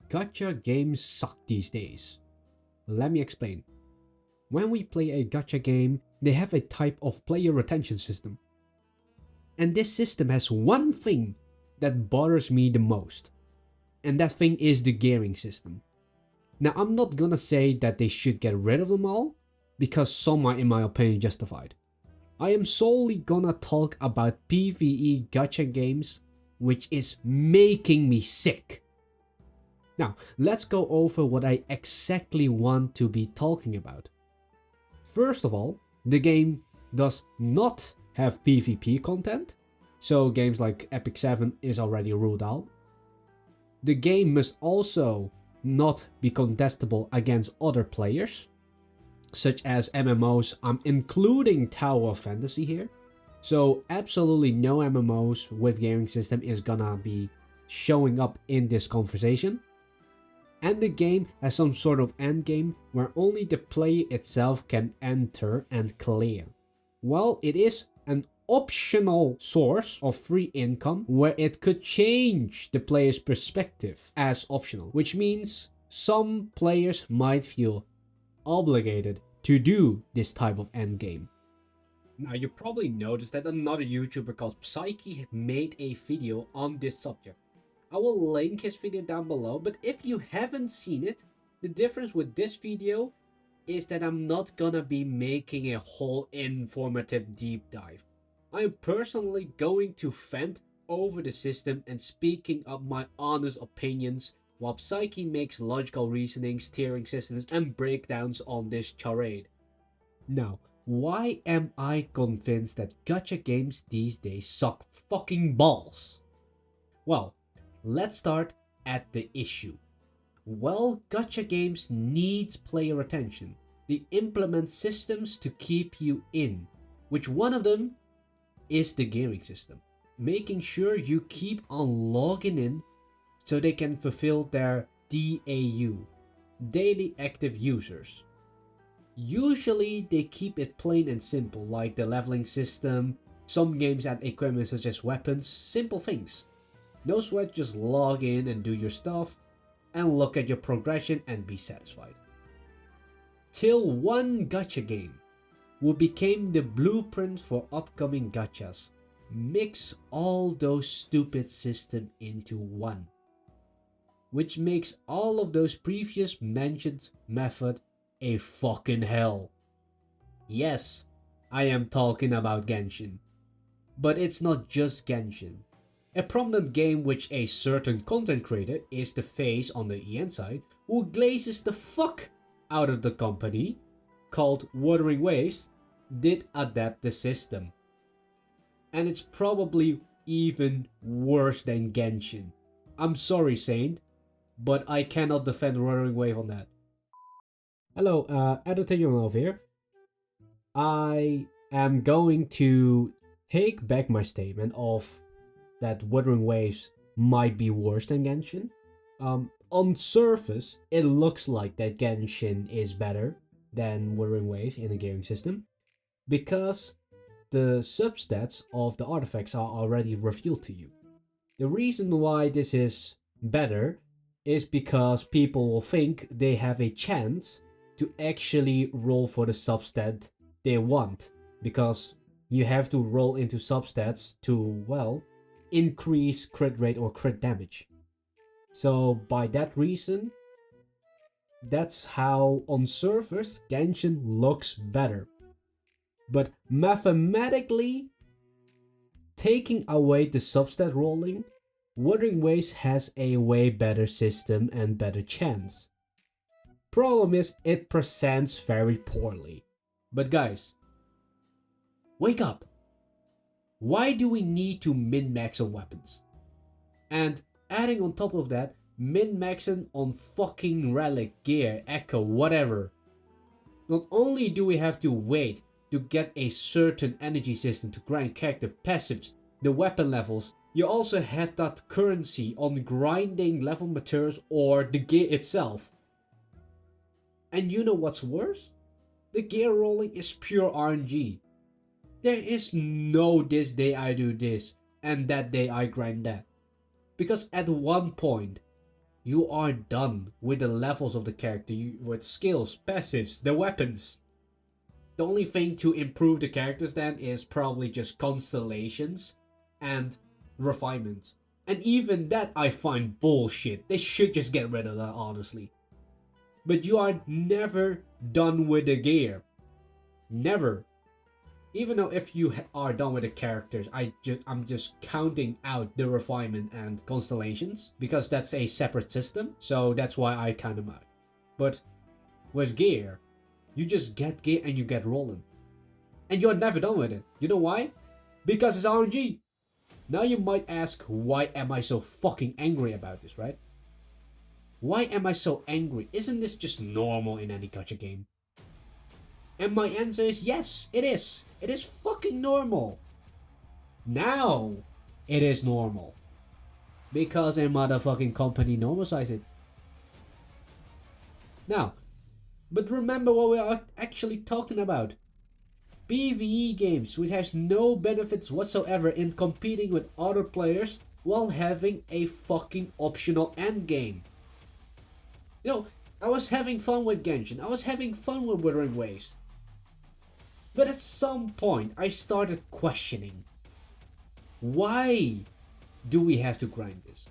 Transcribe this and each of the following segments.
gacha games suck these days. Let me explain. When we play a gacha game, they have a type of player retention system. And this system has one thing that bothers me the most. And that thing is the gearing system. Now, I'm not gonna say that they should get rid of them all, because some are in my opinion justified. I am solely gonna talk about PvE gacha games, which is making me sick. Now, let's go over what I exactly want to be talking about. First of all, the game does not have PvP content, so games like Epic 7 is already ruled out. The game must also not be contestable against other players, such as MMOs. I'm including Tower of Fantasy here. So absolutely no MMOs with gearing system is gonna be showing up in this conversation. And the game has some sort of endgame where only the player itself can enter and clear. Well, it is an optional source of free income where it could change the player's perspective as optional, which means some players might feel obligated to do this type of endgame. Now, you probably noticed that another YouTuber called Psyche made a video on this subject. I will link his video down below, but if you haven't seen it, the difference with this video is that I'm not gonna be making a whole informative deep dive. I'm personally going to vent over the system and speaking up my honest opinions, while Psyche makes logical reasonings, tiering systems, and breakdowns on this charade. Now, why am I convinced that gacha games these days suck fucking balls? Well, let's start at the issue. Well, gacha games needs player attention. They implement systems to keep you in, which one of them is the gearing system. Making sure you keep on logging in so they can fulfill their DAU, daily active users. Usually they keep it plain and simple, like the leveling system. Some games add equipment such as weapons, simple things. No sweat, just log in and do your stuff and look at your progression and be satisfied. Till one gacha game, who became the blueprint for upcoming gachas, mix all those stupid systems into one, which makes all of those previous mentioned method a fucking hell. Yes, I am talking about Genshin. But it's not just Genshin. A prominent game which a certain content creator is the face on the EN side, who glazes the fuck out of the company, called Wuthering Waves, did adapt the system. And it's probably even worse than Genshin. I'm sorry, Saint, but I cannot defend Wuthering Wave on that. Hello, Editor Yourself here. I am going to take back my statement of that Wuthering Waves might be worse than Genshin. On surface, it looks like that Genshin is better than Wuthering Waves in the gearing system, because the substats of the artifacts are already revealed to you. The reason why this is better is because people will think they have a chance to actually roll for the substat they want, because you have to roll into substats to, well, increase crit rate or crit damage. So by that reason, that's how on surface Genshin looks better. But mathematically, taking away the substat rolling, Wuthering Waves has a way better system and better chance. Problem is, it presents very poorly. But guys, wake up! Why do we need to min-max on weapons? And adding on top of that, min-maxing on fucking relic, gear, echo, whatever. Not only do we have to wait to get a certain energy system to grind character passives, the weapon levels, you also have that currency on grinding level materials or the gear itself. And you know what's worse? The gear rolling is pure RNG. There is no this day I do this and that day I grind that. Because at one point, you are done with the levels of the character, with skills, passives, the weapons. The only thing to improve the characters then is probably just constellations and refinements. And even that I find bullshit. They should just get rid of that, honestly. But you are never done with the gear. Never. Even though if you are done with the characters, I'm just counting out the refinement and constellations because that's a separate system. So that's why I count them out. But with gear, you just get gear and you get rolling. And you're never done with it. You know why? Because it's RNG. Now you might ask, why am I so fucking angry about this, right? Why am I so angry? Isn't this just normal in any gacha game? And my answer is yes, it is. It is fucking normal. Now, it is normal. Because a motherfucking company normalized it. Now, but remember what we are actually talking about. PvE games which has no benefits whatsoever in competing with other players while having a fucking optional endgame. You know, I was having fun with Genshin, I was having fun with Wuthering Waves. But at some point I started questioning, why do we have to grind this?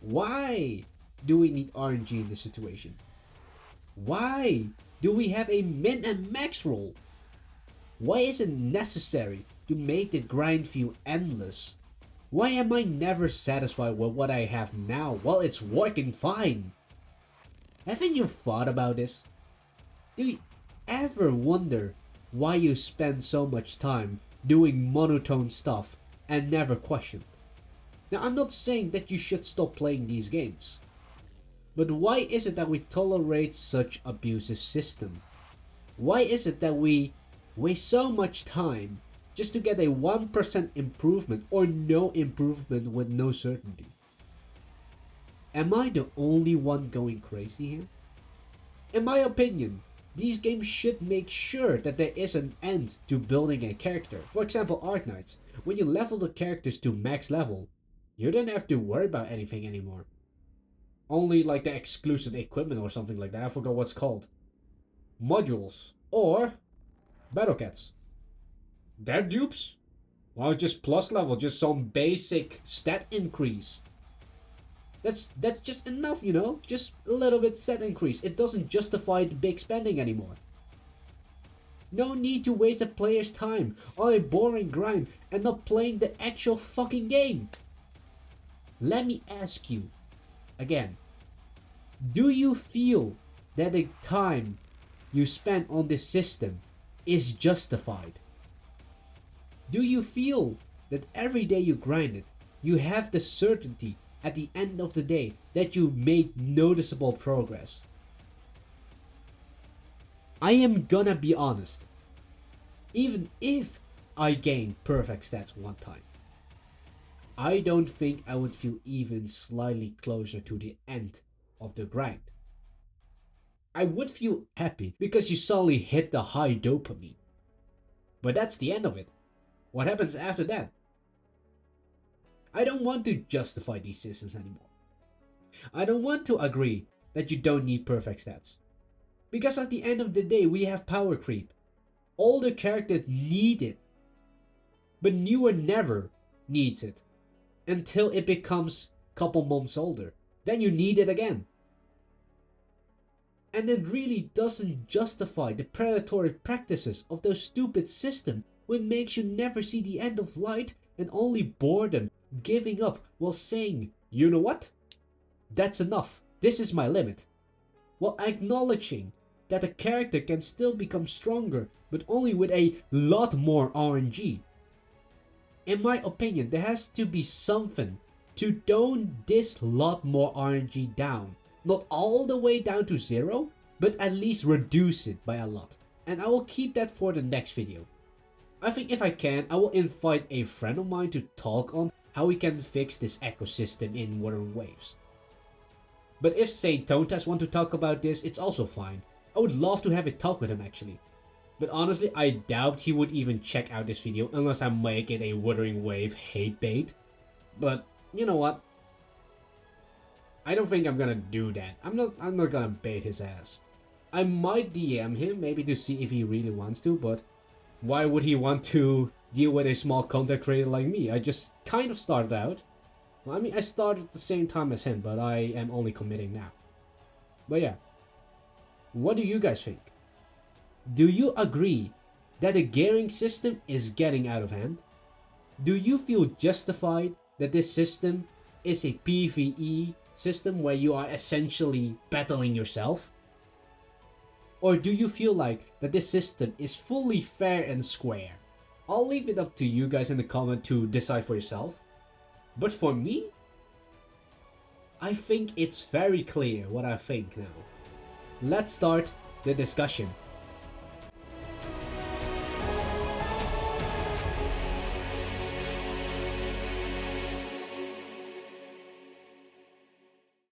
Why do we need RNG in this situation? Why do we have a min and max roll? Why is it necessary to make the grind feel endless? Why am I never satisfied with what I have now while it's working fine? Haven't you thought about this? Do you ever wonder why you spend so much time doing monotone stuff and never questioned? Now, I'm not saying that you should stop playing these games. But why is it that we tolerate such abusive system? Why is it that we waste so much time just to get a 1% improvement or no improvement with no certainty? Am I the only one going crazy here? In my opinion, these games should make sure that there is an end to building a character. For example, Arknights. When you level the characters to max level, you don't have to worry about anything anymore. Only like the exclusive equipment or something like that. I forgot what's called. Modules. Or Battle Cats. They're dupes. Well, just plus level, just some basic stat increase. That's just enough, you know? Just a little bit stat increase. It doesn't justify the big spending anymore. No need to waste a player's time on a boring grind and not playing the actual fucking game. Let me ask you again. Do you feel that the time you spend on this system is justified? Do you feel that every day you grind it, you have the certainty at the end of the day that you made noticeable progress? I am gonna be honest. Even if I gain perfect stats one time, I don't think I would feel even slightly closer to the end of the grind. I would feel happy because you suddenly hit the high dopamine. But that's the end of it. What happens after that? I don't want to justify these systems anymore. I don't want to agree that you don't need perfect stats. Because at the end of the day, we have power creep. Older characters need it. But newer never needs it. Until it becomes a couple months older. Then you need it again. And it really doesn't justify the predatory practices of those stupid systems, which makes you never see the end of light and only boredom, giving up while saying, you know what? That's enough. This is my limit. While acknowledging that a character can still become stronger, but only with a lot more RNG. In my opinion, there has to be something to tone this lot more RNG down. Not all the way down to zero, but at least reduce it by a lot. And I will keep that for the next video. I think if I can, I will invite a friend of mine to talk on how we can fix this ecosystem in Wuthering Waves. But if Saint Tontas want to talk about this, it's also fine. I would love to have a talk with him actually. But honestly, I doubt he would even check out this video unless I make it a Wuthering Wave hate bait. But you know what? I don't think I'm gonna do that. I'm not gonna bait his ass. I might DM him, maybe to see if he really wants to, but why would he want to deal with a small content creator like me? I just kind of started out. Well, I mean, I started at the same time as him, but I am only committing now. But yeah, what do you guys think? Do you agree that the gearing system is getting out of hand? Do you feel justified that this system is a PvE system where you are essentially battling yourself? Or do you feel like that this system is fully fair and square? I'll leave it up to you guys in the comment to decide for yourself. But for me, I think it's very clear what I think now. Let's start the discussion.